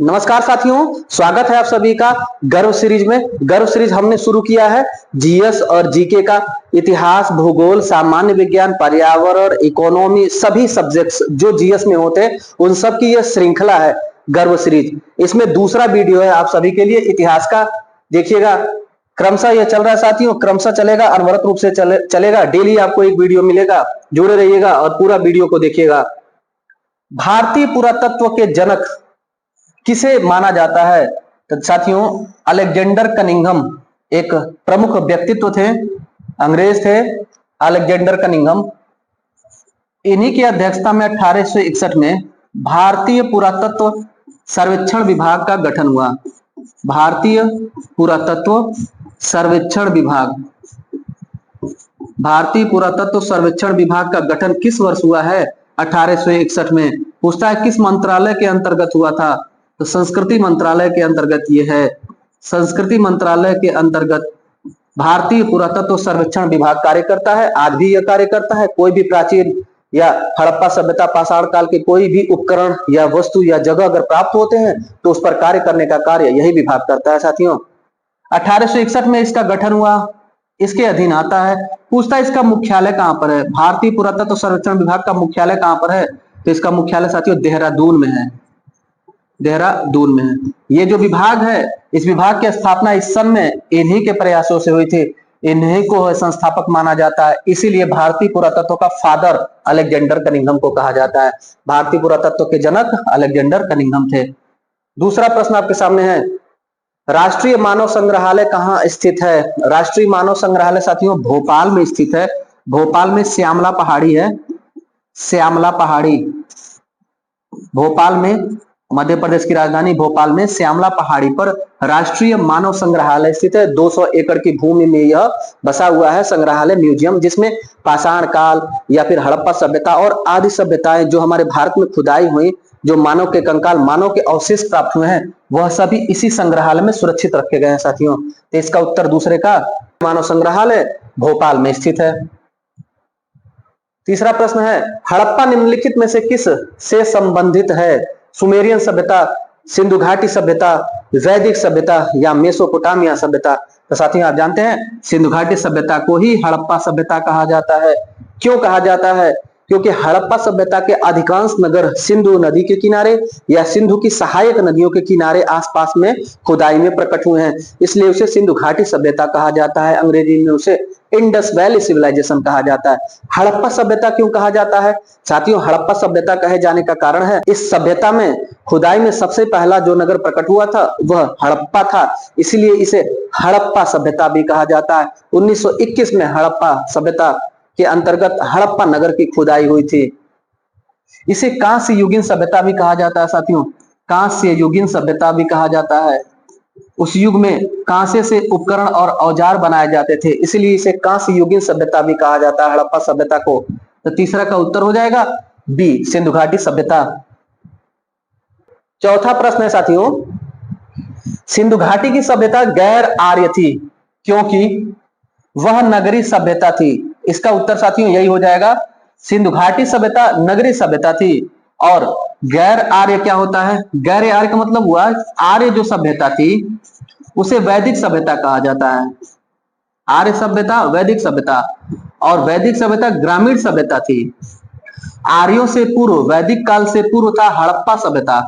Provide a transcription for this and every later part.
नमस्कार साथियों, स्वागत है आप सभी का गर्व सीरीज में। गर्व सीरीज हमने शुरू किया है जीएस और जीके का, इतिहास, भूगोल, सामान्य विज्ञान, पर्यावरण, इकोनॉमी, सभी सब्जेक्ट्स जो जीएस में होते हैं उन सब की यह श्रृंखला है गर्व सीरीज। इसमें दूसरा वीडियो है आप सभी के लिए इतिहास का। देखिएगा, क्रमशः यह चल रहा है साथियों, क्रमशः चलेगा, अनवरत रूप से चलेगा। डेली आपको एक वीडियो मिलेगा, जुड़े रहिएगा और पूरा वीडियो को देखिएगा। भारतीय पुरातत्व के जनक किसे माना जाता है? तो साथियों, अलेक्जेंडर कनिंघम एक प्रमुख व्यक्तित्व थे, अंग्रेज थे अलेक्जेंडर कनिंघम। इन्हीं की अध्यक्षता में 1861 में भारतीय पुरातत्व सर्वेक्षण विभाग का गठन हुआ। भारतीय पुरातत्व सर्वेक्षण विभाग, भारतीय पुरातत्व सर्वेक्षण विभाग का गठन किस वर्ष हुआ है? 1861 में। पूछता है किस मंत्रालय के अंतर्गत हुआ था? तो संस्कृति मंत्रालय के अंतर्गत ये है। संस्कृति मंत्रालय के अंतर्गत भारतीय पुरातत्व सर्वेक्षण विभाग कार्य करता है। आज भी यह कार्य करता है। कोई भी प्राचीन या हड़प्पा सभ्यता, पाषाण काल के कोई भी उपकरण या वस्तु या जगह अगर प्राप्त होते हैं तो उस पर कार्य करने का कार्य यही विभाग करता है साथियों। 1861 में इसका गठन हुआ, इसके अधीन आता है। पूछता है इसका मुख्यालय कहां पर है? भारतीय पुरातत्व सर्वेक्षण विभाग का मुख्यालय कहां पर है? तो इसका मुख्यालय साथियों देहरादून में है। देहरादून में है। ये जो विभाग है, इस विभाग की स्थापना इस सन में इन्हीं के प्रयासों से हुई थी। इन्हीं को संस्थापक माना जाता है, इसीलिए भारतीय पुरातत्व का फादर अलेक्जेंडर कनिंघम को कहा जाता है। भारतीय पुरातत्व के जनक अलेक्जेंडर कनिंघम थे। दूसरा प्रश्न आपके सामने है, राष्ट्रीय मानव संग्रहालय कहाँ स्थित है? राष्ट्रीय मानव संग्रहालय साथियों भोपाल में स्थित है। भोपाल में श्यामला पहाड़ी है। श्यामला पहाड़ी भोपाल में, मध्य प्रदेश की राजधानी भोपाल में श्यामला पहाड़ी पर राष्ट्रीय मानव संग्रहालय स्थित है। 200 एकड़ की भूमि में यह बसा हुआ है संग्रहालय म्यूजियम, जिसमें पाषाण काल या फिर हड़प्पा सभ्यता और आदि सभ्यताएं जो हमारे भारत में खुदाई हुई, जो मानव के कंकाल, मानव के अवशेष प्राप्त हुए हैं, वह सभी इसी संग्रहालय में सुरक्षित रखे गए हैं साथियों। तो इसका उत्तर दूसरे का, मानव संग्रहालय भोपाल में स्थित है। तीसरा प्रश्न है, हड़प्पा निम्नलिखित में से किस से संबंधित है? सुमेरियन सभ्यता, सिंधु घाटी सभ्यता, वैदिक सभ्यता या मेसोपोटामिया सभ्यता? तो साथियों आप जानते हैं सिंधु घाटी सभ्यता को ही हड़प्पा सभ्यता कहा जाता है। क्यों कहा जाता है? क्योंकि हड़प्पा सभ्यता के अधिकांश नगर सिंधु नदी के किनारे या सिंधु की सहायक नदियों के किनारे आसपास में खुदाई में प्रकट हुए हैं, इसलिए उसे सिंधु घाटी सभ्यता कहा जाता है। अंग्रेजी में उसे इंडस वैली सिविलाइजेशन कहा जाता है। हड़प्पा सभ्यता क्यों कहा जाता है? साथियों हड़प्पा सभ्यता कहे जाने का कारण है, इस सभ्यता में खुदाई में सबसे पहला जो नगर प्रकट हुआ था वह हड़प्पा था, इसलिए इसे हड़प्पा सभ्यता भी कहा जाता है। 1921 में हड़प्पा सभ्यता के अंतर्गत हड़प्पा नगर की खुदाई हुई थी। इसे कांस्य युगीन सभ्यता भी कहा जाता है साथियों। कांस्य युगीन सभ्यता भी कहा जाता है। उस युग में कांसे से उपकरण और औजार बनाए जाते थे, इसलिए इसे कांस्य युगीन सभ्यता भी कहा जाता है हड़प्पा सभ्यता को। तो तीसरा का उत्तर हो जाएगा बी, सिंधु घाटी सभ्यता। चौथा प्रश्न है साथियों, सिंधु घाटी की सभ्यता गैर आर्य थी क्योंकि वह नगरी सभ्यता थी। इसका उत्तर साथियों यही हो जाएगा, सिंधु घाटी सभ्यता नगरी सभ्यता थी। और गैर आर्य क्या होता है? गैर आर्य का मतलब हुआ आर्य जो सभ्यता थी उसे वैदिक सभ्यता कहा जाता है। आर्य सभ्यता वैदिक सभ्यता, और वैदिक सभ्यता ग्रामीण सभ्यता थी। आर्यों से पूर्व, वैदिक काल से पूर्व था हड़प्पा सभ्यता,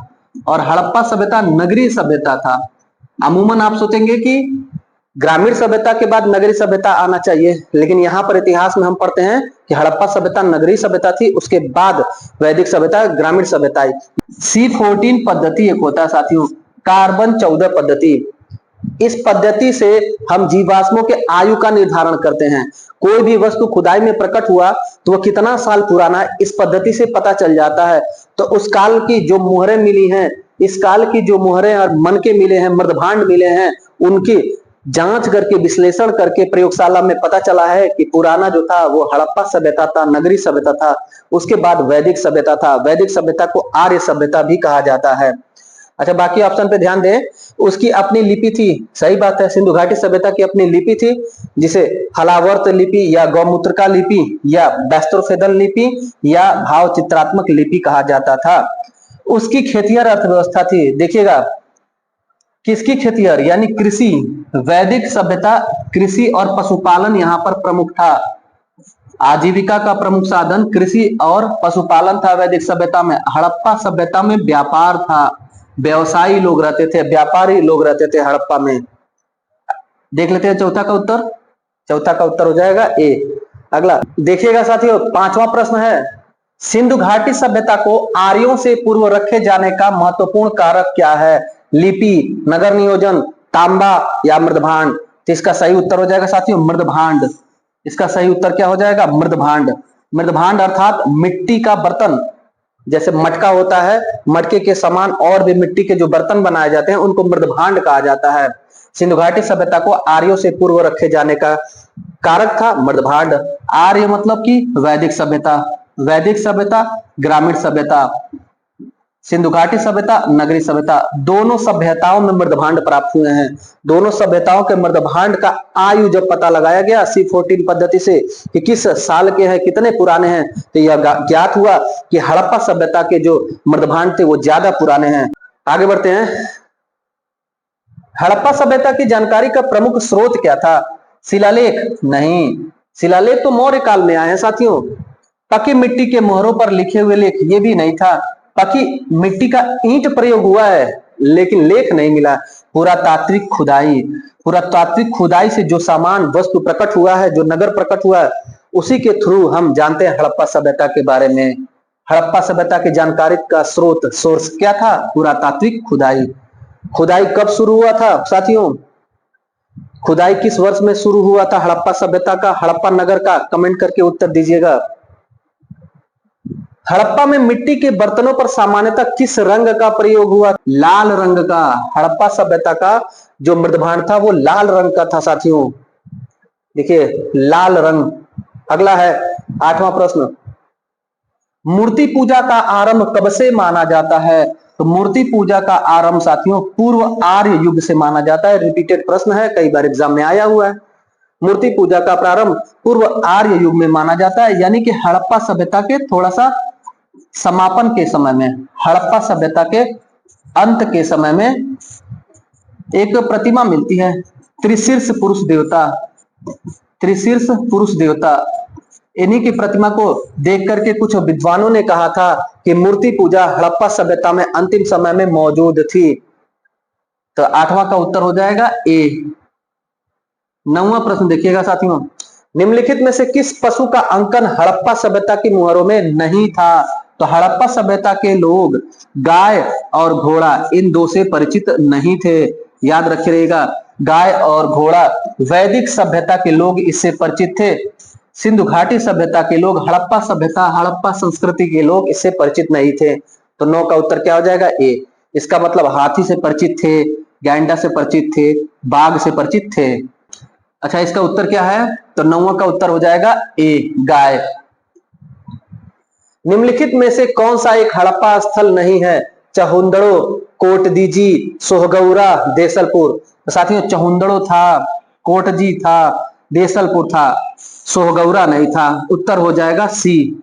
और हड़प्पा सभ्यता नगरीय सभ्यता था। अमूमन आप सोचेंगे कि ग्रामीण सभ्यता के बाद नगरीय सभ्यता आना चाहिए, लेकिन यहाँ पर इतिहास में हम पढ़ते हैं कि हड़प्पा सभ्यता नगरीय सभ्यता थी, उसके बाद वैदिक सभ्यता ग्रामीण सभ्यता आई। C14 पद्धति एक होता है साथियों, कार्बन 14 पद्धति। इस पद्धति से हम जीवाश्मों के आयु का निर्धारण करते हैं। कोई भी वस्तु खुदाई में प्रकट हुआ तो वह कितना साल पुराना है इस पद्धति से पता चल जाता है। तो उस काल की जो मोहरें मिली हैं, इस काल की जो मोहरें और मनके मिले हैं, मृदभांड मिले हैं, उनकी जांच करके, विश्लेषण करके प्रयोगशाला में पता चला है कि पुराना जो था वो हड़प्पा सभ्यता था, नगरी सभ्यता था। उसके बाद वैदिक सभ्यता था। वैदिक सभ्यता को आर्य सभ्यता भी कहा जाता है। अच्छा, बाकी ऑप्शन पे ध्यान दें, उसकी अपनी लिपि थी। सही बात है, सिंधु घाटी सभ्यता की अपनी लिपि थी, जिसे हलावर्त लिपि या गौमूत्रिका लिपि या बैस्त्रोफेदल लिपि या भाव चित्रात्मक लिपि कहा जाता था। उसकी खेतिहर अर्थव्यवस्था थी। देखिएगा, किसकी खेतिहर यानी कृषि। वैदिक सभ्यता कृषि और पशुपालन यहाँ पर प्रमुख था। आजीविका का प्रमुख साधन कृषि और पशुपालन था वैदिक सभ्यता में। हड़प्पा सभ्यता में व्यापार था, व्यवसायी लोग रहते थे, व्यापारी लोग रहते थे हड़प्पा में। देख लेते हैं चौथा का उत्तर। चौथा का उत्तर हो जाएगा ए। अगला देखिएगा साथियों, पांचवा प्रश्न है, सिंधु घाटी सभ्यता को आर्यों से पूर्व रखे जाने का महत्वपूर्ण कारक क्या है? लिपि, नगर नियोजन, तांबा या मृदभांड? तो इसका सही उत्तर हो जाएगा साथियों मृदभांड। इसका सही उत्तर क्या हो जाएगा? मृदभांड। मृदभांड अर्थात मिट्टी का बर्तन, जैसे मटका होता है, मटके के समान और भी मिट्टी के जो बर्तन बनाए जाते हैं उनको मृदभांड कहा जाता है। सिंधु घाटी सभ्यता को आर्यों से पूर्व रखे जाने का कारक था मृदभांड। आर्य मतलब कि वैदिक सभ्यता, वैदिक सभ्यता, ग्रामीण सभ्यता, सिंधु घाटी सभ्यता, नगरीय सभ्यता, दोनों सभ्यताओं में मृदभांड प्राप्त हुए हैं। दोनों सभ्यताओं के मृदभांड का आयु जब पता लगाया गया C14 पद्धति से कि किस साल के हैं, कितने पुराने हैं, तो यह ज्ञात हुआ कि हड़प्पा सभ्यता के जो मृदभांड थे वो ज्यादा पुराने हैं। आगे बढ़ते हैं। हड़प्पा सभ्यता की जानकारी का प्रमुख स्रोत क्या था? शिलालेख? नहीं, शिलालेख तो मौर्य काल में आए हैं साथियों। पकी मिट्टी के मोहरों पर लिखे हुए लेख, ये भी नहीं था। पकी मिट्टी का ईंट प्रयोग हुआ है लेकिन लेख नहीं मिला। पुरातात्विक खुदाई, पुरातात्विक खुदाई से जो सामान वस्तु प्रकट हुआ है, जो नगर प्रकट हुआ है, उसी के थ्रू हम जानते हैं हड़प्पा सभ्यता के बारे में। हड़प्पा सभ्यता की जानकारी का स्रोत, सोर्स क्या था? पुरातात्विक खुदाई। खुदाई कब शुरू हुआ था साथियों? खुदाई किस वर्ष में शुरू हुआ था हड़प्पा सभ्यता का, हड़प्पा नगर का? कमेंट करके उत्तर दीजिएगा। हड़प्पा में मिट्टी के बर्तनों पर सामान्यतः किस रंग का प्रयोग हुआ? लाल रंग का। हड़प्पा सभ्यता का जो मृदभांड था वो लाल रंग का था साथियों। देखिए, लाल रंग। अगला है आठवां प्रश्न, मूर्ति पूजा का आरंभ कब से माना जाता है? तो मूर्ति पूजा का आरंभ साथियों पूर्व आर्य युग से माना जाता है। रिपीटेड प्रश्न है, कई बार एग्जाम में आया हुआ है। मूर्ति पूजा का प्रारंभ पूर्व आर्य युग में माना जाता है, यानी कि हड़प्पा सभ्यता के थोड़ा सा समापन के समय में, हड़प्पा सभ्यता के अंत के समय में एक प्रतिमा मिलती है, त्रिशीर्ष पुरुष देवता, त्रिशीर्ष पुरुष देवता। इन्हीं की प्रतिमा को देख करके कुछ विद्वानों ने कहा था कि मूर्ति पूजा हड़प्पा सभ्यता में अंतिम समय में मौजूद थी। तो आठवां का उत्तर हो जाएगा ए। नौवां प्रश्न देखिएगा साथियों, निम्नलिखित में से किस पशु का अंकन हड़प्पा सभ्यता की मुहरों में नहीं था? तो हड़प्पा सभ्यता के लोग गाय और घोड़ा इन दो से परिचित नहीं थे। याद रखिएगा, गाय और घोड़ा वैदिक सभ्यता के लोग इससे परिचित थे। सिंधु घाटी सभ्यता के लोग, हड़प्पा सभ्यता, हड़प्पा संस्कृति के लोग इससे परिचित नहीं थे। तो 9 का उत्तर क्या हो जाएगा? ए। इसका मतलब हाथी से परिचित थे, गैंडा से परिचित थे, बाघ से परिचित थे। अच्छा, इसका उत्तर क्या है? तो 9वां का उत्तर हो जाएगा ए, गाय। निम्नलिखित में से कौन सा एक हड़प्पा स्थल नहीं है? चहुंदड़ो, कोटदीजी, सोहगौरा, देसलपुर। तो साथियों चहुंदड़ो था, कोटजी था, देसलपुर था, सोहगौरा नहीं था। उत्तर हो जाएगा सी,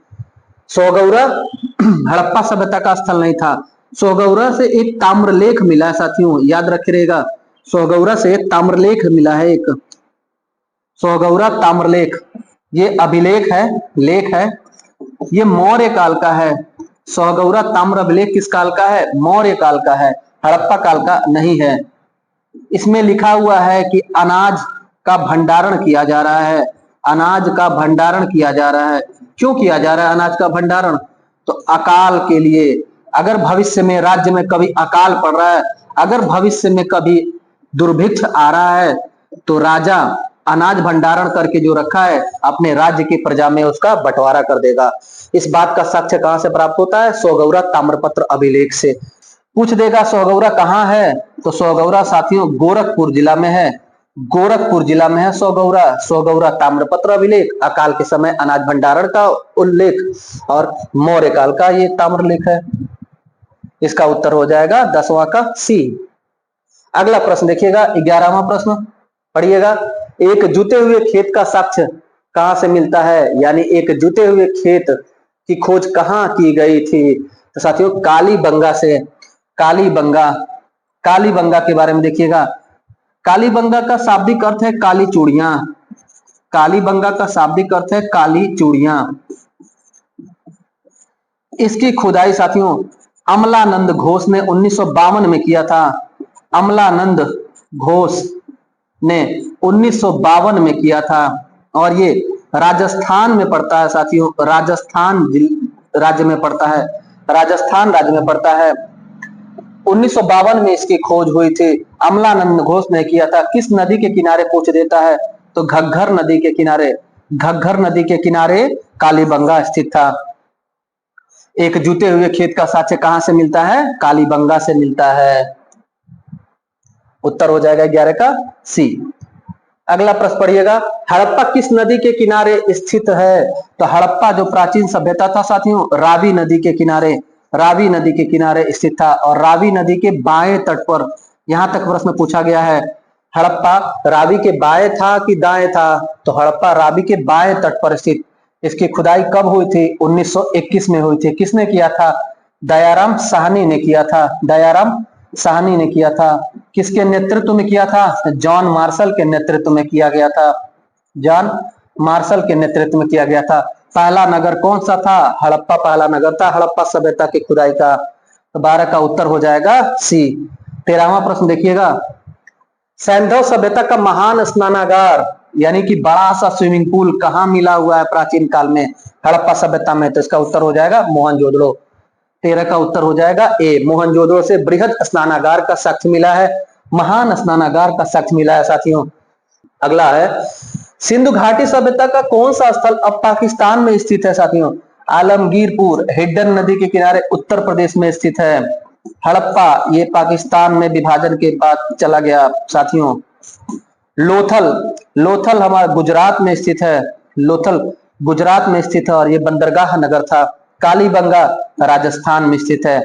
सोहगौरा हड़प्पा सभ्यता का स्थल नहीं था। सोहगौरा से एक ताम्रलेख मिला है साथियों, याद रखिएगा, सोहगौरा से एक ताम्रलेख मिला है, एक सोहगौरा ताम्रलेख। ये अभिलेख है, लेख है, ये मौर्य काल का है। सोहगौरा ताम्र अभिलेख किस काल का है? मौर्य काल का है, हड़प्पा काल का नहीं है। इसमें लिखा हुआ है कि अनाज का भंडारण किया जा रहा है, अनाज का भंडारण किया जा रहा है। क्यों किया जा रहा है अनाज का भंडारण? तो अकाल के लिए। अगर भविष्य में राज्य में कभी अकाल पड़ रहा है, अगर भविष्य में कभी दुर्भिक्ष आ रहा है, तो राजा अनाज भंडारण करके जो रखा है अपने राज्य की प्रजा में उसका बंटवारा कर देगा। इस बात का साक्ष्य कहां से प्राप्त होता है? सोहगौरा ताम्रपत्र अभिलेख से। पूछ देगा सोहगौरा कहाँ है? तो सोहगौरा साथियों गोरखपुर जिला में है, गोरखपुर जिला में है सोहगौरा। सोहगौरा ताम्रपत्र अभिलेख, अकाल के समय अनाज भंडारण का उल्लेख, और मौर्य काल का ये ताम्रलेख है। इसका उत्तर हो जाएगा 10वां का सी। अगला प्रश्न देखिएगा, 11वां प्रश्न पढ़िएगा, एक जुते हुए खेत का साक्ष्य कहां से मिलता है? यानी एक जुते हुए खेत की खोज कहां की गई थी? तो साथियों कालीबंगा से, कालीबंगा, कालीबंगा के बारे में देखिएगा। कालीबंगा का शाब्दिक अर्थ है काली चूड़ियां। कालीबंगा का शाब्दिक अर्थ है काली चूड़ियां। इसकी खुदाई साथियों अमलानंद घोष ने 1952 में किया था। अमलानंद घोष ने 1952 में किया था और ये राजस्थान में पड़ता है साथियों, राजस्थान राज्य में पड़ता है, राजस्थान राज्य में पड़ता है। 1952 में इसकी खोज हुई थी, अमलानंद घोष ने किया था। किस नदी के किनारे पूछ देता है, तो घग्घर नदी के किनारे, घग्घर नदी के किनारे कालीबंगा स्थित था। एक जूते हुए खेत का साक्ष्य कहां से मिलता है, कालीबंगा से मिलता है। उत्तर हो जाएगा 11 का सी। अगला प्रश्न पढ़िएगा, हड़प्पा किस नदी के किनारे स्थित है, तो हड़प्पा जो प्राचीन सभ्यता था साथियों रावी नदी के किनारे, रावी नदी के किनारे स्थित था और रावी नदी के बाएं तट पर, यहां तक प्रश्न पूछा गया है हड़प्पा रावी के बाएं था कि दाएं था, तो हड़प्पा रावी के बाएं तट पर स्थित। इसकी खुदाई कब हुई थी, 1921 में हुई थी। किसने किया था, दयाराम साहनी ने किया था, दयाराम साहनी ने किया था। किसके नेतृत्व में किया था, जॉन मार्शल के नेतृत्व में किया गया था, जॉन मार्शल के नेतृत्व में किया गया था। पहला नगर कौन सा था, हड़प्पा पहला नगर था हड़प्पा सभ्यता की खुदाई का। तो 12 का उत्तर हो जाएगा सी। 13वां प्रश्न देखिएगा, सैंधव सभ्यता का महान स्नानागार यानी कि बड़ा सा स्विमिंग पूल कहां मिला हुआ है प्राचीन काल में, हड़प्पा सभ्यता में, तो इसका उत्तर हो जाएगा मोहनजोदड़ो। 13 का उत्तर हो जाएगा ए, मोहनजोदड़ो से बृहद स्नानागार का साक्ष्य मिला है, महान स्नानागार का साक्ष्य मिला है साथियों। अगला है, सिंधु घाटी सभ्यता का कौन सा स्थल अब पाकिस्तान में स्थित है साथियों, आलमगीरपुर हिड्डन नदी के किनारे उत्तर प्रदेश में स्थित है। हड़प्पा ये पाकिस्तान में विभाजन के बाद चला गया साथियों। लोथल, लोथल हमारा गुजरात में स्थित है, लोथल गुजरात में स्थित है और ये बंदरगाह नगर था। कालीबंगा राजस्थान में स्थित है।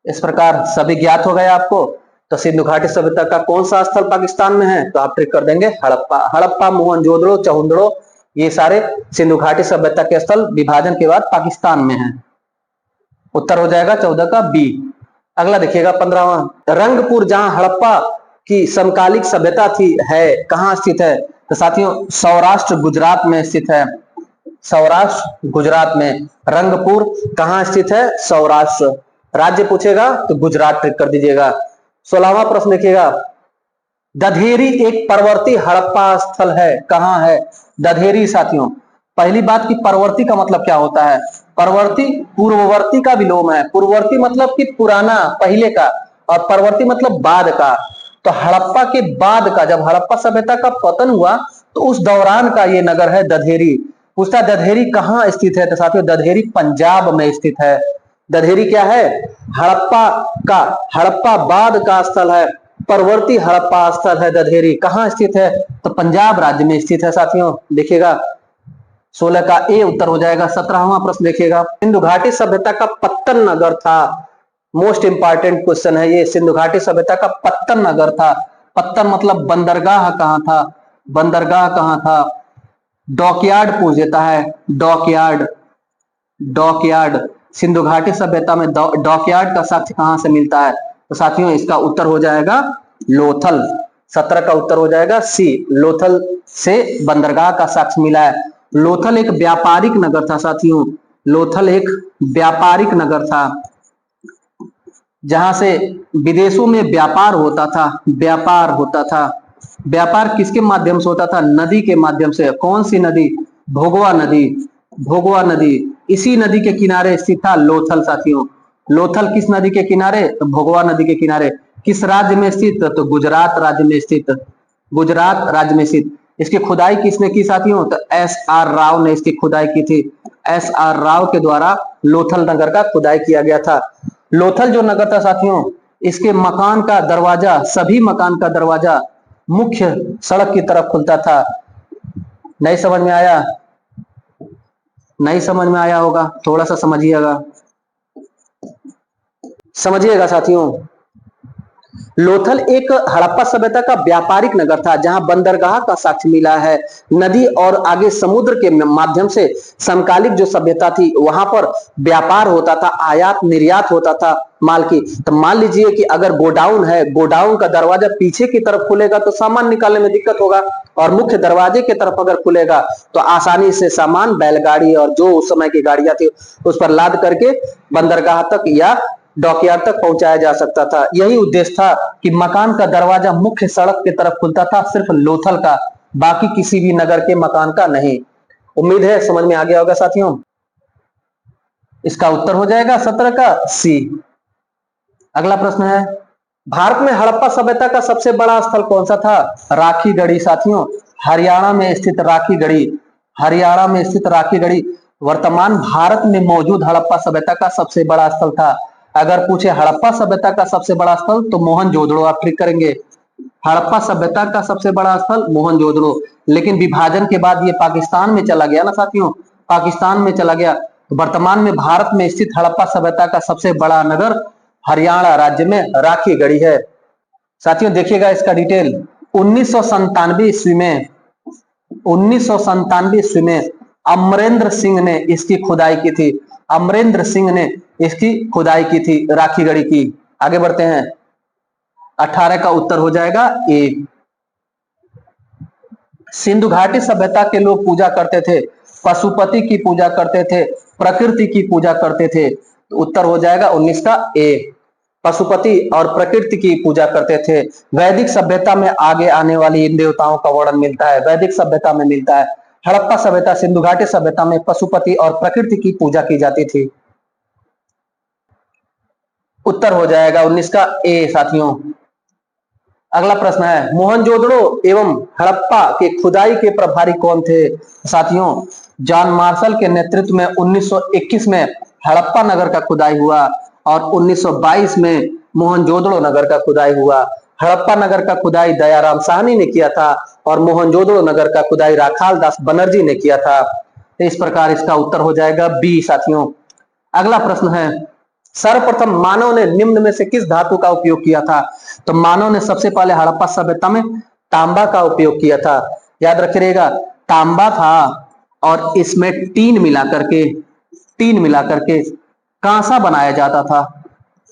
इस प्रकार सभी ज्ञात हो गए आपको। तो सिंधु घाटी सभ्यता का कौन सा स्थल पाकिस्तान में है, तो आप टिक कर देंगे हड़प्पा। हड़प्पा, मोहनजोदड़ो, चहुंदड़ो ये सारे सिंधु घाटी सभ्यता के स्थल विभाजन के बाद पाकिस्तान में है। उत्तर हो जाएगा 14 का बी। अगला देखिएगा 15वां, रंगपुर जहां हड़प्पा की समकालिक सभ्यता थी है कहां स्थित है, तो साथियों सौराष्ट्र गुजरात में स्थित है, सौराष्ट्र गुजरात में। रंगपुर कहां स्थित है, सौराष्ट्र। राज्य पूछेगा तो गुजरात टिक कर दीजिएगा। 16वां प्रश्न देखिएगा, दधेरी एक परवर्ती हड़प्पा स्थल है कहां है, दधेरी साथियों। पहली बात की परवर्ती का मतलब क्या होता है, परवर्ती पूर्ववर्ती का विलोम है। पूर्ववर्ती मतलब कि पुराना पहले का और परवर्ती मतलब बाद का। तो हड़प्पा के बाद का, जब हड़प्पा सभ्यता का पतन हुआ तो उस दौरान का ये नगर है दधेरी। पूछता दधेरी कहां स्थित है, तो साथियों दधेरी पंजाब में स्थित है। दधेरी क्या है, हड़प्पा का, हड़प्पा बाद का स्थल है, परवर्ती हड़प्पा स्थल है दधेरी। कहां स्थित है, तो पंजाब राज्य में स्थित है साथियों। देखिएगा 16 का ए उत्तर हो जाएगा। 17वां प्रश्न देखिएगा, सिंधु घाटी सभ्यता का पत्तन नगर था, मोस्ट इंपॉर्टेंट क्वेश्चन है ये, सिंधु घाटी सभ्यता का पत्तन नगर था। पत्तन मतलब बंदरगाह कहां था, बंदरगाह कहां था, डॉकयार्ड पूछ देता है, डॉकयार्ड, डॉकयार्ड। सिंधु घाटी सभ्यता में डॉकयार्ड का साक्ष्य कहां से मिलता है, तो साथियों इसका उत्तर हो जाएगा लोथल। 17 का उत्तर हो जाएगा सी, लोथल से बंदरगाह का साक्ष्य मिला है। लोथल एक व्यापारिक नगर था साथियों, लोथल एक व्यापारिक नगर था जहां से विदेशों में व्यापार होता था, व्यापार होता था। व्यापार किसके माध्यम से होता था, नदी के माध्यम से। कौन सी नदी, भोगवा नदी, भोगवा नदी। इसी नदी के किनारे स्थित था लोथल साथियों। लोथल किस नदी के किनारे, तो भोगवा नदी के किनारे। किस राज्य में स्थित, तो गुजरात राज्य में स्थित, गुजरात राज्य में स्थित। इसकी खुदाई किसने की साथियों, तो एस आर राव ने इसकी खुदाई की थी। एस आर राव के द्वारा लोथल नगर का खुदाई किया गया था। लोथल जो नगर था साथियों, इसके मकान का दरवाजा, सभी मकान का दरवाजा मुख्य सड़क की तरफ खुलता था। नहीं समझ में आया, नहीं समझ में आया होगा, थोड़ा सा समझिएगा, समझिएगा साथियों। लोथल एक हड़प्पा सभ्यता का व्यापारिक नगर था जहां बंदरगाह का साक्ष्य मिला है। नदी और आगे समुद्र के माध्यम से समकालिक जो सभ्यता थी वहां पर व्यापार होता था, आयात निर्यात होता था माल की। तो मान लीजिए कि अगर गोडाउन है, गोडाउन का दरवाजा पीछे की तरफ खुलेगा तो सामान निकालने में दिक्कत होगा, और मुख्य दरवाजे की तरफ अगर खुलेगा तो आसानी से सामान बैलगाड़ी और जो उस समय की गाड़ियां थी उस पर लाद करके बंदरगाह तक या डॉकयार्ड तक पहुंचाया जा सकता था। यही उद्देश्य था कि मकान का दरवाजा मुख्य सड़क की तरफ खुलता था, सिर्फ लोथल का, बाकी किसी भी नगर के मकान का नहीं। उम्मीद है समझ में आ गया होगा साथियों। इसका उत्तर हो जाएगा 17 का सी। अगला प्रश्न है, भारत में हड़प्पा सभ्यता का सबसे बड़ा स्थल कौन सा था? राखीगढ़ी साथियों, हरियाणा में स्थित राखीगढ़ी, हरियाणा में स्थित राखीगढ़ी वर्तमान भारत में मौजूद हड़प्पा सभ्यता का सबसे बड़ा स्थल था। अगर पूछे हड़प्पा सभ्यता का सबसे बड़ा स्थल तो मोहनजोदड़ो आप क्लिक करेंगे। हड़प्पा सभ्यता का सबसे बड़ा स्थल मोहनजोदड़ो, लेकिन विभाजन के बाद ये पाकिस्तान में चला गया ना साथियों, पाकिस्तान में चला गया। वर्तमान में भारत में स्थित हड़प्पा सभ्यता का सबसे बड़ा नगर हरियाणा राज्य में राखीगढ़ी है। साथियों देखिएगा इसका डिटेल, 1997 ईस्वी में 1997 ईस्वी में अमरेंद्र सिंह ने इसकी खुदाई की थी, अमरेंद्र सिंह ने इसकी खुदाई की थी राखीगढ़ी की। आगे बढ़ते हैं, 18 का उत्तर हो जाएगा ए। सिंधु घाटी सभ्यता के लोग पूजा करते थे, पशुपति की पूजा करते थे, प्रकृति की पूजा करते थे। तो उत्तर हो जाएगा 19 का ए, पशुपति और प्रकृति की पूजा करते थे। वैदिक सभ्यता में आगे आने वाली इन देवताओं का वर्णन मिलता है, वैदिक सभ्यता में मिलता है। हड़प्पा सभ्यता, सिंधु घाटी सभ्यता में पशुपति और प्रकृति की पूजा की जाती थी। उत्तर हो जाएगा 19 का ए साथियों। अगला प्रश्न है, मोहनजोदड़ो एवं हड़प्पा के खुदाई के प्रभारी कौन थे? साथियों जॉन मार्शल के नेतृत्व में 1921 में हड़प्पा नगर का खुदाई हुआ और 1922 में मोहनजोदड़ो नगर का खुदाई हुआ। हड़प्पा नगर का खुदाई दयाराम साहनी ने किया था और मोहनजोदड़ो नगर का खुदाई राखाल दास बनर्जी ने किया था। तो इस प्रकार इसका उत्तर हो जाएगा बी साथियों। अगला प्रश्न है, सर्वप्रथम मानव ने निम्न में से किस धातु का उपयोग किया था? तो मानव ने सबसे पहले हड़प्पा सभ्यता में तांबा का उपयोग किया था। याद रखिएगा तांबा था और इसमें टीन मिला करके कांसा बनाया जाता था,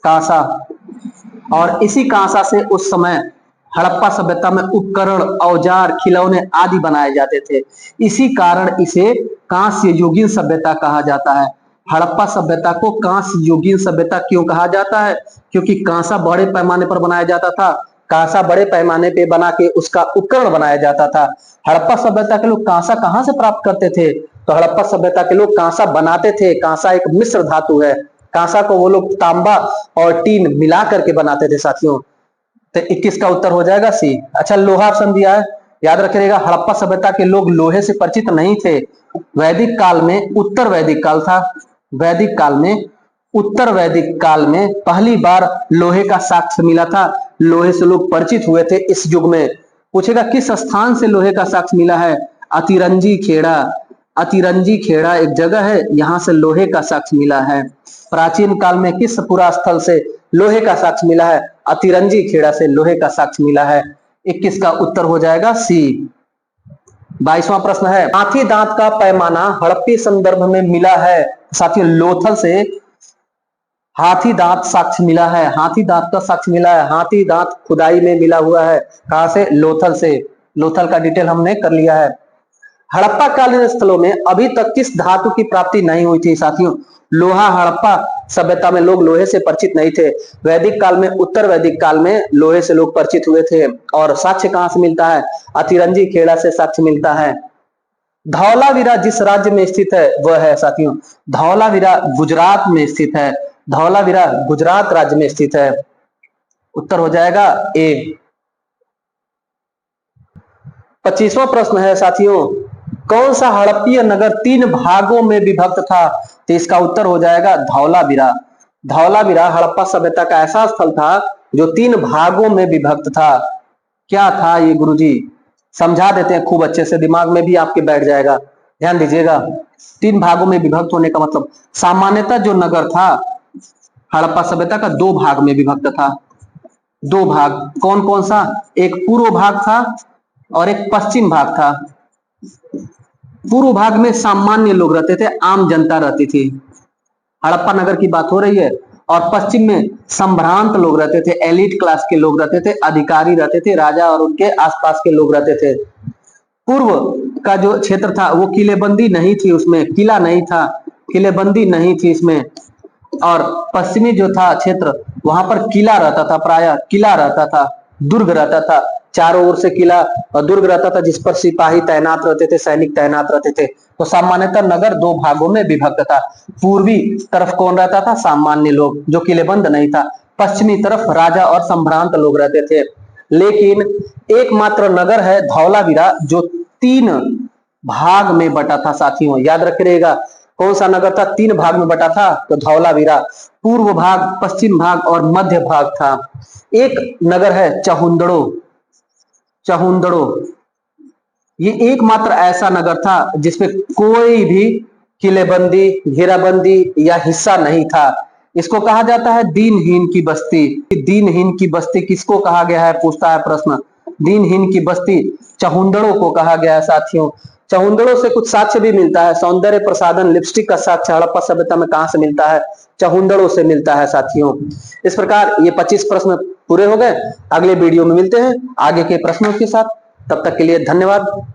कांसा। और इसी कांसा से उस समय हड़प्पा सभ्यता में उपकरण, औजार, खिलौने आदि बनाए जाते थे। इसी कारण इसे कांस्य युगीन सभ्यता कहा जाता है। हड़प्पा सभ्यता को कांस्य युगीन सभ्यता क्यों कहा जाता है? क्योंकि कांसा बड़े पैमाने पर बनाया जाता था, कांसा बड़े पैमाने पे बना के उसका उपकरण बनाया जाता था। हड़प्पा सभ्यता के लोग कांसा कहां से प्राप्त करते थे? तो हड़प्पा सभ्यता के लोग कांसा बनाते थे। कांसा एक मिश्र धातु है, कांसा को वो लोग तांबा और टीन मिला करके बनाते थे साथियों। तो 21 का उत्तर हो जाएगा सी। अच्छा लोहा ऑप्शन दिया है, याद रखिएगा हड़प्पा सभ्यता के लोग लोहे से परिचित नहीं थे। वैदिक काल में, उत्तर वैदिक काल था, वैदिक काल में, उत्तर वैदिक काल में पहली बार लोहे का साक्ष्य मिला था। लोहे से लोग परिचित हुए थे इस युग में। पूछेगा किस स्थान से लोहे का साक्ष्य मिला है? अतिरंजी खेड़ा, अतिरंजी खेड़ा एक जगह है, यहां से लोहे का साक्ष्य मिला है। प्राचीन काल में किस पुरा स्थल से लोहे का साक्ष्य मिला है? अतिरंजी खेड़ा से लोहे का साक्ष्य मिला है। 21 का उत्तर हो जाएगा सी। 22वां प्रश्न है, हाथी दांत का पैमाना हड़प्पी संदर्भ में मिला है। साथियों लोथल से हाथी दांत साक्ष्य मिला है, हाथी दांत का साक्ष्य मिला है। हाथी दांत खुदाई में मिला हुआ है, कहां से? लोथल से। लोथल का डिटेल हमने कर लिया है। हड़प्पा कालीन स्थलों में अभी तक किस धातु की प्राप्ति नहीं हुई थी? साथियों लोहा, हड़प्पा सभ्यता में लोग लोहे से परिचित नहीं थे। वैदिक काल में, उत्तर वैदिक काल में लोहे से लोग परिचित हुए थे। और साक्ष्य कहां से मिलता है? अतिरंजी खेड़ा से साक्ष्य मिलता है। धौलावीरा जिस राज्य में स्थित है वह है साथियों, धौलावीरा गुजरात में स्थित है, धौलावीरा गुजरात राज्य में स्थित है। उत्तर हो जाएगा ए। 25वां प्रश्न है साथियों, कौन सा हड़प्पीय नगर 3 भागों में विभक्त था? तो इसका उत्तर हो जाएगा धौलावीरा। धौलावीरा हड़प्पा सभ्यता का ऐसा स्थल था जो 3 भागों में विभक्त था। क्या था ये गुरुजी? समझा देते हैं खूब अच्छे से, दिमाग में भी आपके बैठ जाएगा। ध्यान दीजिएगा, 3 भागों में विभक्त होने का मतलब, सामान्यतः जो नगर था हड़प्पा सभ्यता का 2 भाग में विभक्त था। दो भाग। कौन कौन सा? एक पूर्व भाग था और एक पश्चिम भाग था। पूर्व भाग में सामान्य लोग रहते थे, आम जनता रहती थी, हड़प्पा नगर की बात हो रही है। और पश्चिम में संभ्रांत लोग रहते थे, एलिट क्लास के लोग रहते थे, अधिकारी रहते थे, राजा और उनके आसपास के लोग रहते थे। पूर्व का जो क्षेत्र था वो किलेबंदी नहीं थी, उसमें किला नहीं था, किलेबंदी नहीं थी इसमें। और पश्चिमी जो था क्षेत्र, वहां पर किला रहता था, प्रायः किला रहता था, दुर्ग रहता था, चारों ओर से किला और दुर्ग रहता था, जिस पर सिपाही तैनात रहते थे, सैनिक तैनात रहते थे। तो सामान्यतः नगर दो भागों में विभक्त था। पूर्वी तरफ कौन रहता था? सामान्य लोग, जो किलेबंद नहीं था। पश्चिमी तरफ राजा और संभ्रांत लोग रहते थे। लेकिन एकमात्र नगर है धौलावीरा, जो तीन भाग में बटा था साथियों, याद रखिएगा। कौन सा नगर था? तीन भाग में बटा था, तो धौलावीरा। पूर्व भाग, पश्चिम भाग और मध्य भाग था। एक नगर है चहुंदड़ो। चहुंदड़ो ये एकमात्र ऐसा नगर था जिसमें कोई भी किलेबंदी, घेराबंदी या हिस्सा नहीं था। इसको कहा जाता है दीनहीन की बस्ती। दीनहीन की बस्ती किसको कहा गया है, पूछता है प्रश्न। दीनहीन की बस्ती चहुंदड़ो को कहा गया है साथियों। चहुंदड़ो से कुछ साक्ष्य भी मिलता है, सौंदर्य प्रसाधन लिपस्टिक का साक्ष्य हड़प्पा सभ्यता में कहां से मिलता है? चहुंदड़ो से मिलता है साथियों। इस प्रकार ये 25 प्रश्न पूरे हो गए। अगले वीडियो में मिलते हैं आगे के प्रश्नों के साथ। तब तक के लिए धन्यवाद।